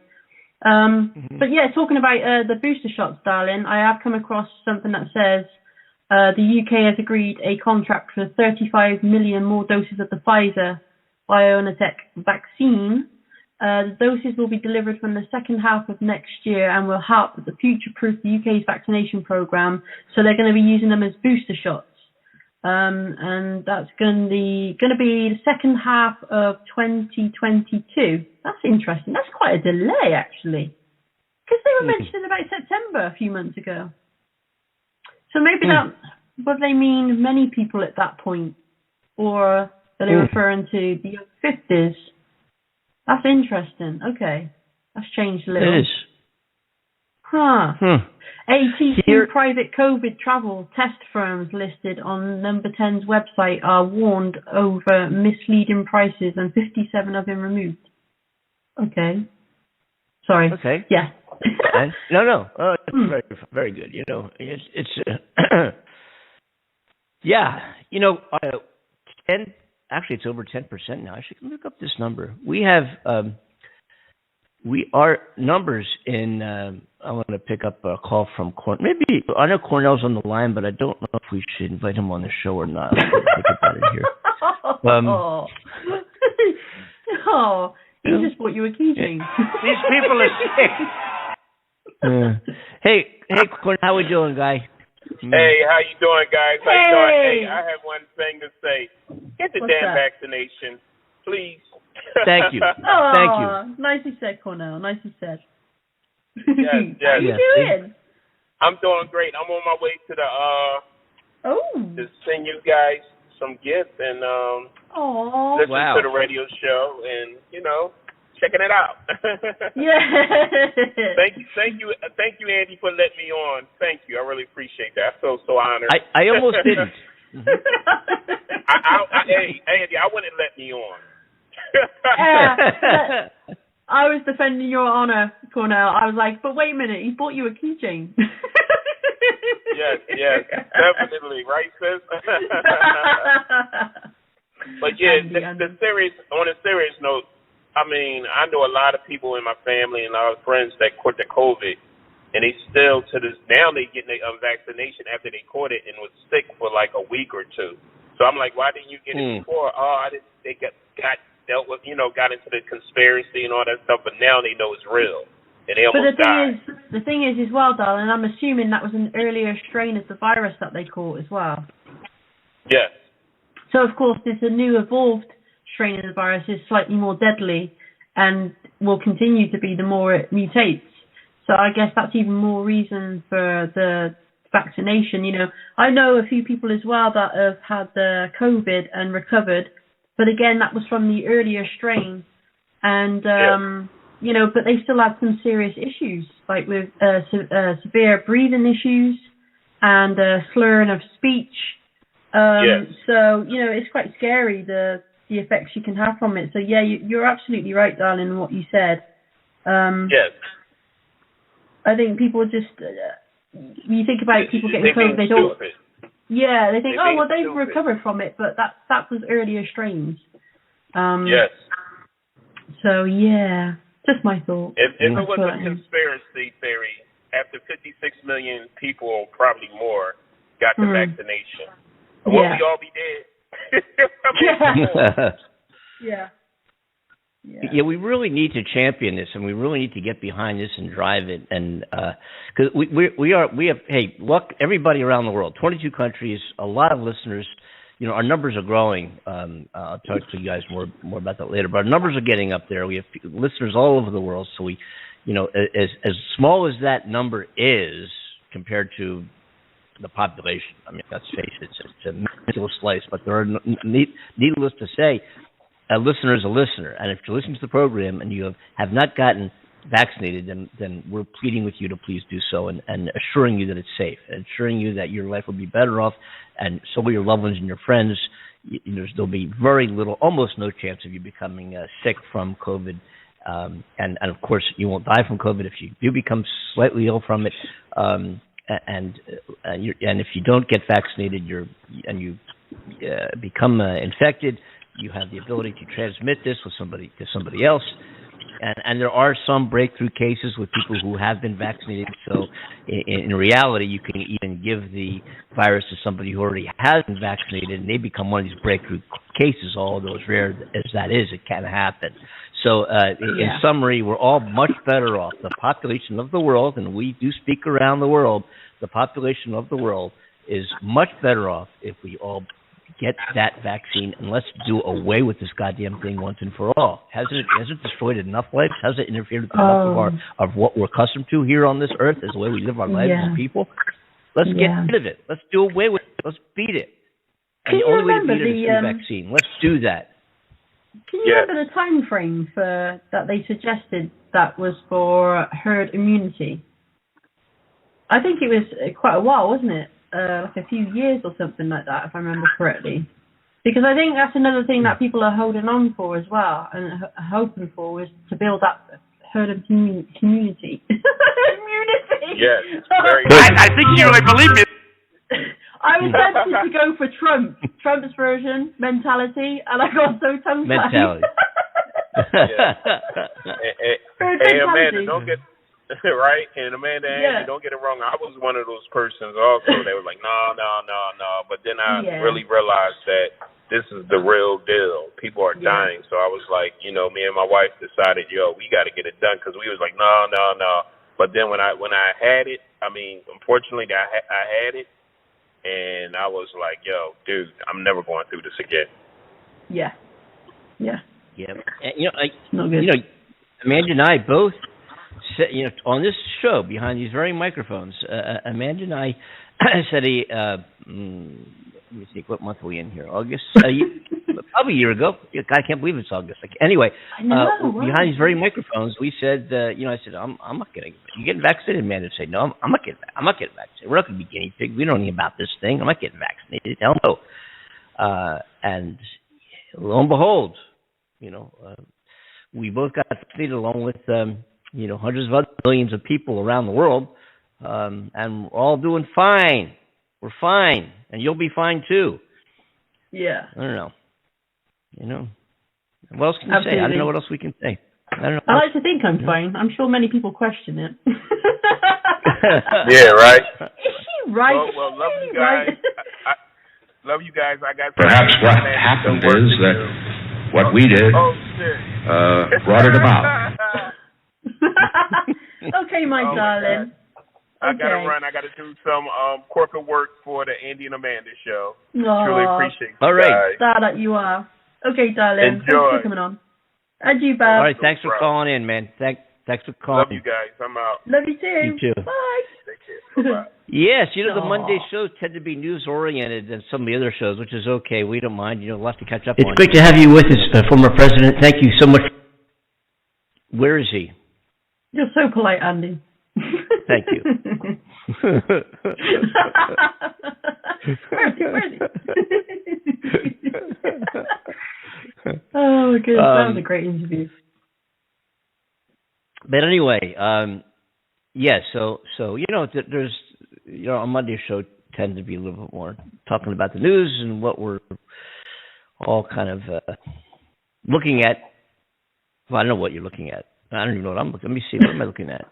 But talking about the booster shots, darling, I have come across something that says the UK has agreed a contract for 35 million more doses of the Pfizer BioNTech vaccine. The doses will be delivered from the second half of next year and will help to future-proof the UK's vaccination program. So they're going to be using them as booster shots. And that's going to be the second half of 2022. That's interesting. That's quite a delay, actually, because they were mentioning about September a few months ago. So maybe would they mean many people at that point, or are they referring to the 50s? That's interesting. Okay, that's changed a little. It is. Huh. 82 private COVID travel test firms listed on Number 10's website are warned over misleading prices and 57 have been removed. Okay. Sorry. Okay. Yeah. No. It's very, very good. It's 10. Actually, it's over 10% now. I should look up this number. Our numbers in, I want to pick up a call from maybe, I know Cornell's on the line, but I don't know if we should invite him on the show or not. Let's think about it here. He just bought you a keychain. These people are sick. Hey, Cornell, how we doing, guy? Hey, how you doing, guys? How you doing? Hey, I have one thing to say. Get the vaccination, please. Thank you. Thank you. Nicely said, Cornell. Nicely said. Yes. How you doing? I'm doing great. I'm on my way to to send you guys some gifts and listen to the radio show and checking it out. Thank you, Andy, for letting me on. Thank you. I really appreciate that. I feel so honored. I almost didn't. Andy, I wouldn't let me on. I was defending your honor, Cornell. I was like, but wait a minute, he bought you a keychain. Yes, definitely, right, sis? But on a serious note, I mean, I know a lot of people in my family and a lot of friends that caught the COVID, and they still now they getting a vaccination after they caught it and was sick for like a week or two. So I'm like, why didn't you get it before? They got dealt with, got into the conspiracy and all that stuff, but now they know it's real. And they almost died. The thing is as well, darling, I'm assuming that was an earlier strain of the virus that they caught as well. Yes. So, of course, this a new evolved strain of the virus is slightly more deadly and will continue to be the more it mutates. So I guess that's even more reason for the vaccination. I know a few people as well that have had the COVID and recovered, but again, that was from the earlier strain. And but they still had some serious issues, like with severe breathing issues and slurring of speech. So, it's quite scary, the effects you can have from it. So, yeah, you're absolutely right, darling, in what you said. Yes. I think people just, you think about people getting COVID, they don't. Stupid. Yeah, they think, they've stupid. recovered from it, but that was earlier strains. Yes. So, yeah, just my thought. If it was a conspiracy theory, after 56 million people, or probably more, got the vaccination, would we all be dead? Yeah, we really need to champion this, and we really need to get behind this and drive it. And because we have look, everybody around the world, 22 countries, a lot of listeners. Our numbers are growing. I'll talk to you guys more about that later. But our numbers are getting up there. We have listeners all over the world. So we, as small as that number is compared to the population, I mean, let's face it, it's a minuscule slice. But there are needless to say, a listener is a listener, and if you're listening to the program and you have not gotten vaccinated, then we're pleading with you to please do so, and assuring you that it's safe, and assuring you that your life will be better off, and so will your loved ones and your friends. There'll be very little, almost no chance of you becoming sick from COVID, and of course you won't die from COVID if you do become slightly ill from it, and if you don't get vaccinated, you become infected. You have the ability to transmit this to somebody else. And there are some breakthrough cases with people who have been vaccinated. So in reality, you can even give the virus to somebody who already has been vaccinated, and they become one of these breakthrough cases. Although as rare as that is, it can happen. So in summary, we're all much better off. The population of the world, and we do speak around the world, the population of the world is much better off if we all get that vaccine, and let's do away with this goddamn thing once and for all. Hasn't it destroyed enough lives? Has it interfered with enough of what we're accustomed to here on this earth as the way we live our lives as people? Let's get rid of it. Let's do away with it. Let's beat it. And the only way to beat it is through vaccine. Let's do that. Can you remember the time frame for that they suggested that was for herd immunity? I think it was quite a while, wasn't it? Like a few years or something like that, if I remember correctly. Because I think that's another thing that people are holding on for as well, and hoping for, is to build that herd of community. Immunity. Yes. I think you really believe me. I was tempted to go for Trump's version, mentality, and I got so tongue-tied. Mentality. Hey, Amanda, don't get... Right? And Amanda, Andy, don't get it wrong. I was one of those persons also. They were like, no. But then I really realized that this is the real deal. People are dying. So I was like, me and my wife decided, we got to get it done, because we was like, no. But then when I had it, I mean, unfortunately, I had it, and I was like, dude, I'm never going through this again. Yeah. Amanda and I both. On this show, behind these very microphones, Amanda and I said let me see, what month are we in here? August? Probably a year ago. I can't believe it's August. Anyway, behind these very microphones, we said, I said, I'm not getting. You getting vaccinated? Amanda said, no, I'm not getting vaccinated. We're not going to be guinea pigs. We don't know anything about this thing. I'm not getting vaccinated. Hell no. And lo and behold, we both got vaccinated along with. Hundreds of other millions of people around the world, and we're all doing fine. We're fine, and you'll be fine too. Yeah. I don't know. What else can you say? I don't know what else we can say. I don't know. I like to think I'm fine. I'm sure many people question it. Yeah, right. Is she right? Well, love you guys. I love you guys. I got. Perhaps what happened is that what we did brought it about. Okay, my darling. I gotta run. I gotta do some corporate work for the Andy and Amanda show. Truly appreciate you. All right. Guys. Glad that you are. Okay, darling. Enjoy. Thanks for coming on. And you, Bob. All right. Thanks for calling in, man. Thanks for calling. Love you guys. I'm out. Love you too. You too. Bye. Take care. Bye. Yes, the Monday shows tend to be news-oriented than some of the other shows, which is okay. We don't mind. We'll have to catch up on. It's great to have you with us, former president. Thank you so much. Where is he? You're so polite, Andy. Thank you. Where is he? Oh, good. That was a great interview. But anyway, yeah. So there's our Monday show tends to be a little bit more talking about the news and what we're all kind of looking at. Well, I know what you're looking at. I don't even know what I'm looking. Let me see. What am I looking at?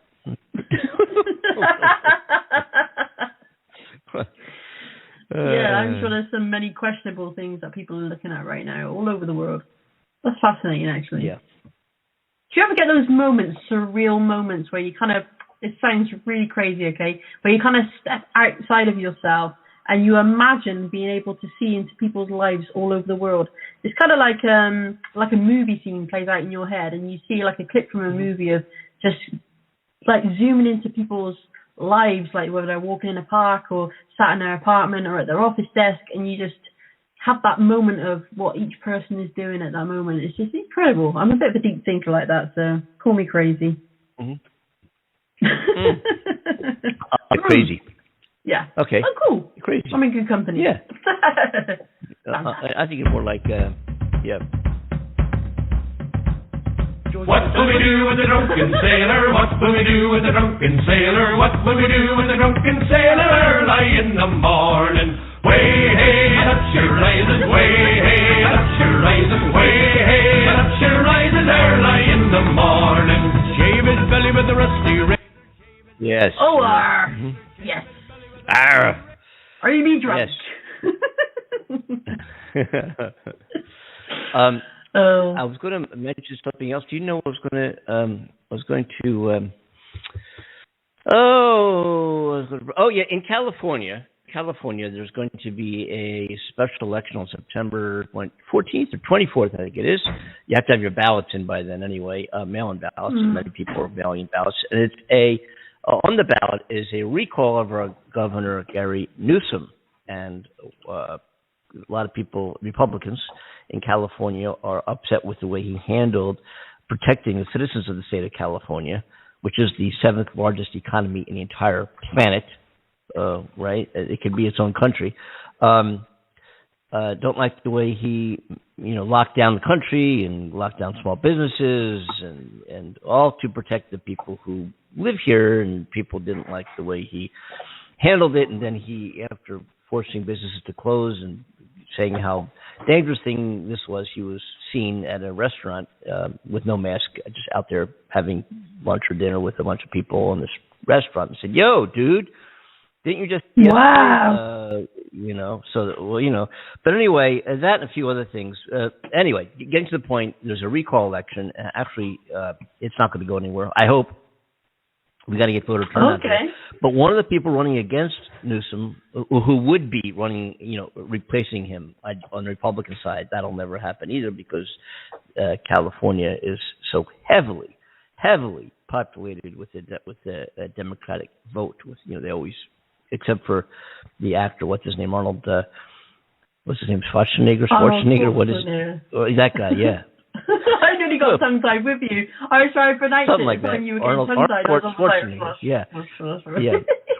Yeah, I'm sure there's some many questionable things that people are looking at right now all over the world. That's fascinating, actually. Yeah. Do you ever get those moments, surreal moments, where you kind of, it sounds really crazy, okay, where you kind of step outside of yourself and you imagine being able to see into people's lives all over the world? It's kind of like a movie scene plays out in your head, and you see like a clip from a movie of just like zooming into people's lives, like whether they're walking in a park or sat in their apartment or at their office desk, and you just have that moment of what each person is doing at that moment. It's just incredible. I'm a bit of a deep thinker like that, so call me crazy. Mm-hmm. Crazy. Yeah. Okay. Oh, cool. Crazy. I'm in good company. Yeah. I think it's more like, yeah. What will we do with the drunken sailor? What will we do with the drunken sailor? What will we do with the drunken sailor early in the morning? Way hey, and up she rises. Way hey, and up she rises. Way hey, and up she rises early in the morning. Shave his belly with the rusty razor. Yes. Oh, mm-hmm. Yes. Are you me drunk? Yes. I was going to mention something else. Do you know what in California, there's going to be a special election on September 14th or 24th, I think it is. You have to have your ballots in by then anyway, mail-in ballots. Mm. Many people are mailing ballots. And it's on the ballot is a recall of our Governor Gary Newsom. And a lot of people, Republicans in California, are upset with the way he handled protecting the citizens of the state of California, which is the 7th largest economy in the entire planet. Right? It could be its own country. Don't like the way he, locked down the country and locked down small businesses and all to protect the people who live here, and people didn't like the way he handled it. And then he, after forcing businesses to close and saying how dangerous thing this was, he was seen at a restaurant with no mask, just out there having lunch or dinner with a bunch of people in this restaurant, and said, "Yo, dude, didn't you just..." Wow. But anyway, that and a few other things. Anyway, getting to the point, there's a recall election. Actually, it's not going to go anywhere. I hope. We got to get voter turnout. Okay. But one of the people running against Newsom, who would be running, replacing him on the Republican side, that'll never happen either, because California is so heavily populated with the Democratic vote. They always, except for the actor, what's his name, Schwarzenegger. What is that guy? Yeah. I nearly got tongue-tied with you. I was trying to pronounce something it like that. you were getting tongue-tied. Arnold Schwarzenegger. Yeah.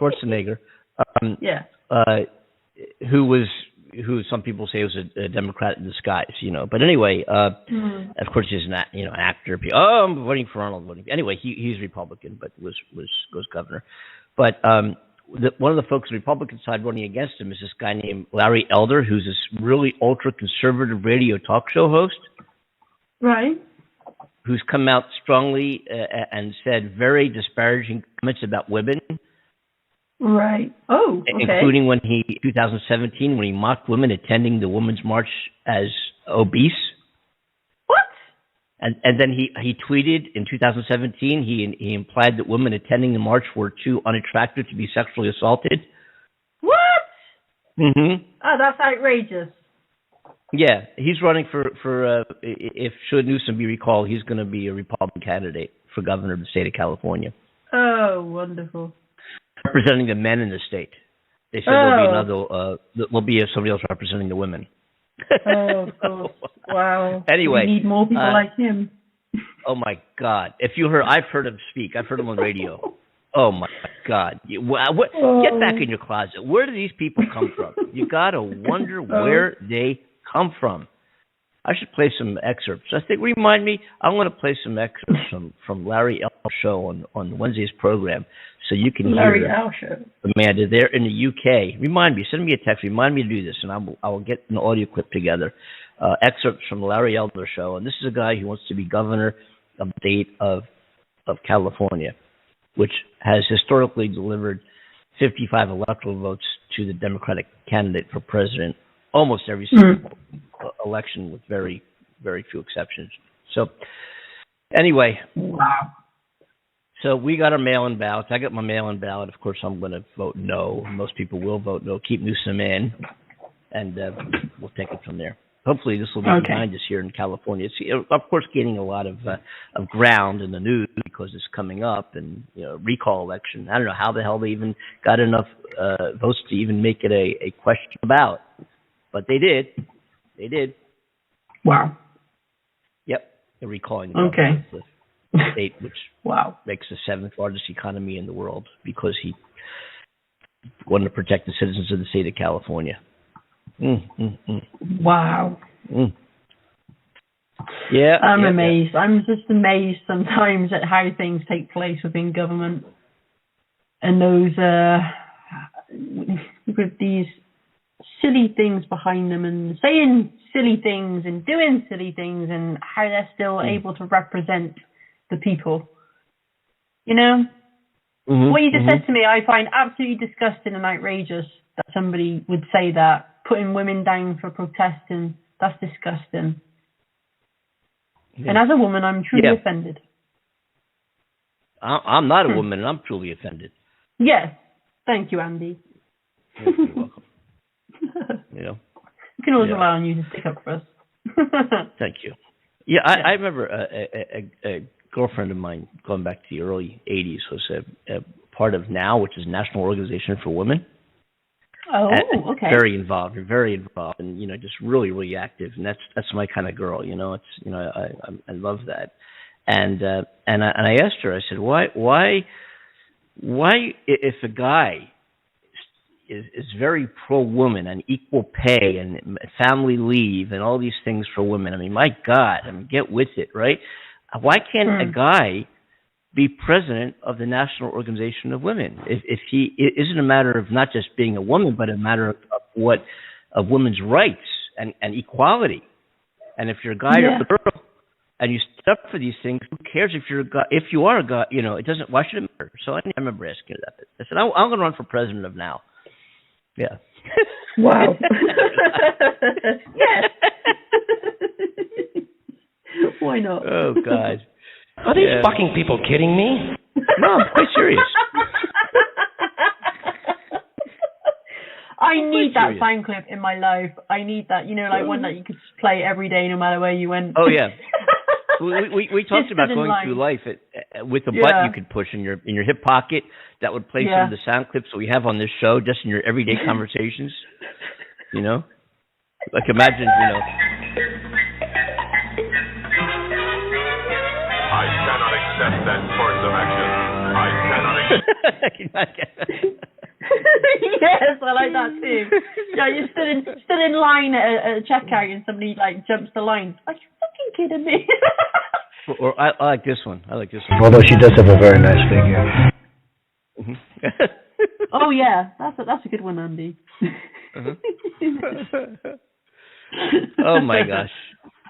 Schwarzenegger. Who some people say was a Democrat in disguise, But anyway, of course he's an actor. I'm voting for Arnold. Anyway, he's Republican, but goes governor. But one of the folks on the Republican side running against him is this guy named Larry Elder, who's this really ultra-conservative radio talk show host. Right. Who's come out strongly and said very disparaging comments about women. Right. Oh, okay. Including 2017, when he mocked women attending the Women's March as obese. What? And then he tweeted in 2017, he implied that women attending the march were too unattractive to be sexually assaulted. What? Mm-hmm. Oh, that's outrageous. Yeah, he's running for if should Newsom be recalled, he's going to be a Republican candidate for governor of the state of California. Oh, wonderful. Representing the men in the state. They said there'll be somebody else representing the women. Oh, of course. Wow. Anyway. We need more people like him. Oh my God! I've heard him speak. I've heard him on radio. Oh my God! Get back in your closet. Where do these people come from? You gotta wonder where they come from. I should play some excerpts. I think, remind me, I want to play some excerpts from Larry L. Show on Wednesday's program, so you can Larry hear L. Show. Amanda. They're in the UK. Remind me, send me a text. Remind me to do this, and I will get an audio clip together. Excerpts from Larry L. Show, and this is a guy who wants to be governor of the state of California, which has historically delivered 55 electoral votes to the Democratic candidate for president almost every single election, with very, very few exceptions. So, anyway, wow. So we got our mail-in ballots. I got my mail-in ballot. Of course, I'm going to vote no. Most people will vote no. Keep Newsom in, and we'll take it from there. Hopefully, this will be behind us here in California. It's, of course, gaining a lot of ground in the news because it's coming up, and recall election. I don't know how the hell they even got enough votes to even make it a question about. But they did. They did. Wow. Yep. They're recalling the state, which makes the 7th largest economy in the world, because he wanted to protect the citizens of the state of California. Wow. Yeah. I'm amazed. I'm just amazed sometimes at how things take place within government, and those with these silly things behind them, and saying silly things and doing silly things, and how they're still able to represent the people. What you just said to me, I find absolutely disgusting and outrageous that somebody would say that. Putting women down for protesting, that's disgusting. Yeah. And as a woman, I'm truly offended. I'm not a woman, and I'm truly offended. Yes. Thank you, Andy. You're welcome. We can always rely on you to stick up for us. Thank you. Yeah, I remember a girlfriend of mine, going back to the early 80s, was a part of NOW, which is National Organization for Women. Oh, okay. Very involved, and just really, really active, and that's my kind of girl. I love that, and I asked her. I said, why, if a guy is very pro-woman and equal pay and family leave and all these things for women. I mean, my God, get with it, right? Why can't a guy be president of the National Organization of Women? If he isn't a matter of not just being a woman, but a matter of women's rights and equality. And if you're a guy or a girl and you step for these things, who cares if you're a guy? If you are a guy, it doesn't. Why should it matter? So I remember asking her that. I said, I'm going to run for president of NOW. Yeah. Wow. Yes. Why not? Oh, God. Are these fucking people kidding me? No, I'm quite serious. I need that sound clip in my life. I need that, one that you could play every day, no matter where you went. Oh, yeah. We talked about going through life with a button you could push in your hip pocket that would play some of the sound clips that we have on this show, just in your everyday conversations. Like imagine, I cannot accept that course of action. I cannot accept. Yes, I like that too. Yeah, you stood in line at a checkout and somebody jumps the line. Are you fucking kidding me? Or I like this one. Although she does have a very nice figure. Oh yeah, that's a good one, Andy. Oh my gosh.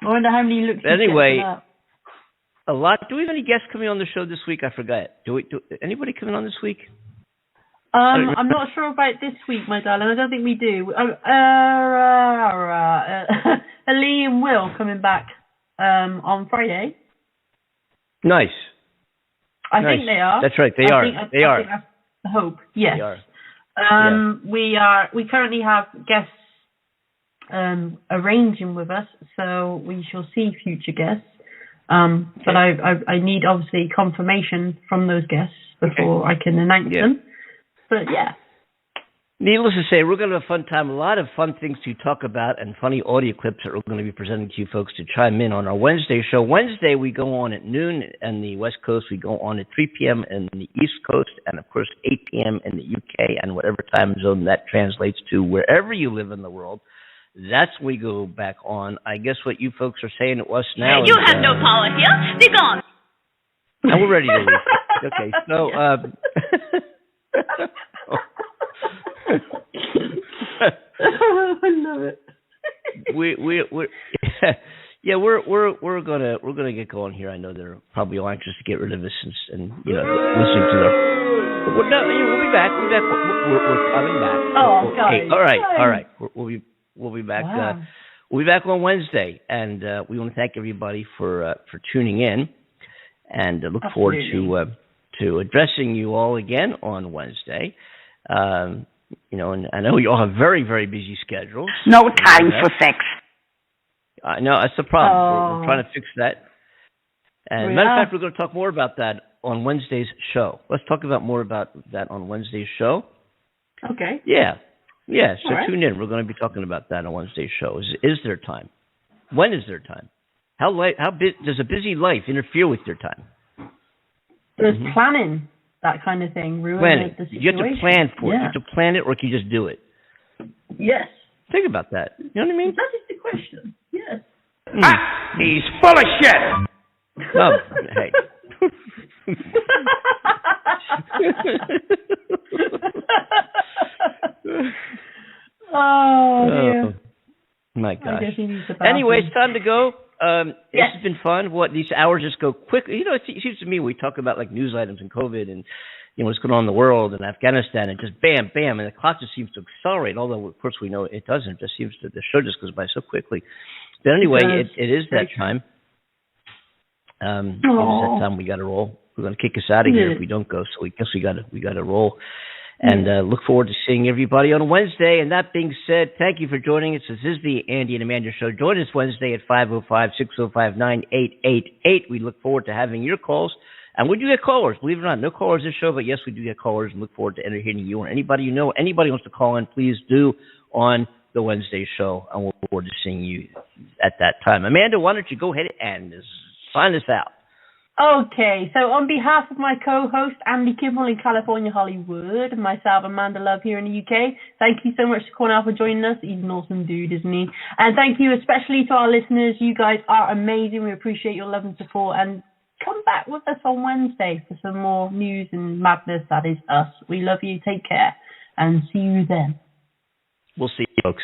I wonder how many looks. Anyway, a lot. Do we have any guests coming on the show this week? I forgot. Do anybody coming on this week? I'm not sure about this week, my darling. I don't think we do. Lee and Will coming back on Friday. Nice. I think they are. That's right. They are. I think that's the hope. Yes. They are. We currently have guests arranging with us, so we shall see future guests. But I need obviously confirmation from those guests before I can announce them. But Needless to say, we're going to have a fun time. A lot of fun things to talk about and funny audio clips that we're going to be presenting to you folks to chime in on our Wednesday show. Wednesday, we go on at noon on the West Coast. We go on at 3 p.m. in the East Coast and, of course, 8 p.m. in the UK and whatever time zone that translates to wherever you live in the world. That's when we go back on. I guess what you folks are saying to us now You have no power here. Be gone. And we're ready to leave. Okay, so... I love it. we're gonna get going here. I know they're probably all anxious to get rid of us and listening to their. We'll be back. We're coming back. Oh, okay. All right. We'll be back. Wow. We'll be back on Wednesday, and we want to thank everybody for tuning in, and look forward to addressing you all again on Wednesday. And I know you all have very, very busy schedules. No time for sex. No, that's the problem. We're trying to fix that. And matter of fact, we're going to talk more about that on Wednesday's show. Let's talk about more about that on Wednesday's show. Okay. Yeah. So right. Tune in. We're going to be talking about that on Wednesday's show. Is there time? When is there time? Does a busy life interfere with your time? There's planning. That kind of thing, ruin the situation. You have to plan for it. Yeah. You have to plan it, or can you just do it? Yes. Think about that. You know what I mean? That is the question. Yes. He's full of shit. No, hey. Oh, dear. My gosh. Anyway, it's time to go. This has been fun. These hours just go quickly. It seems to me we talk about like news items and COVID and what's going on in the world and Afghanistan and just bam, bam, and the clock just seems to accelerate. Although of course we know it doesn't. It just seems to the show just goes by so quickly. But anyway, it is that time. It is that time we got to roll. We're going to kick us out of here if we don't go. So we guess we got to roll. And look forward to seeing everybody on Wednesday. And that being said, thank you for joining us. This is the Andy and Amanda Show. Join us Wednesday at 505-605-9888. We look forward to having your calls. And we do get callers. Believe it or not, no callers this show, but yes, we do get callers and look forward to entertaining you or anybody you know. Anybody wants to call in, please do on the Wednesday show. And we'll look forward to seeing you at that time. Amanda, why don't you go ahead and sign us out? Okay, so on behalf of my co-host, Andy Kimbel in California, Hollywood, and myself, Amanda Love here in the UK, thank you so much to Cornell for joining us. He's an awesome dude, isn't he? And thank you especially to our listeners. You guys are amazing. We appreciate your love and support. And come back with us on Wednesday for some more news and madness. That is us. We love you. Take care. And see you then. We'll see you, folks.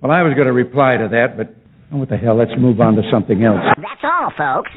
I was going to reply to that, but what the hell, let's move on to something else. That's all, folks.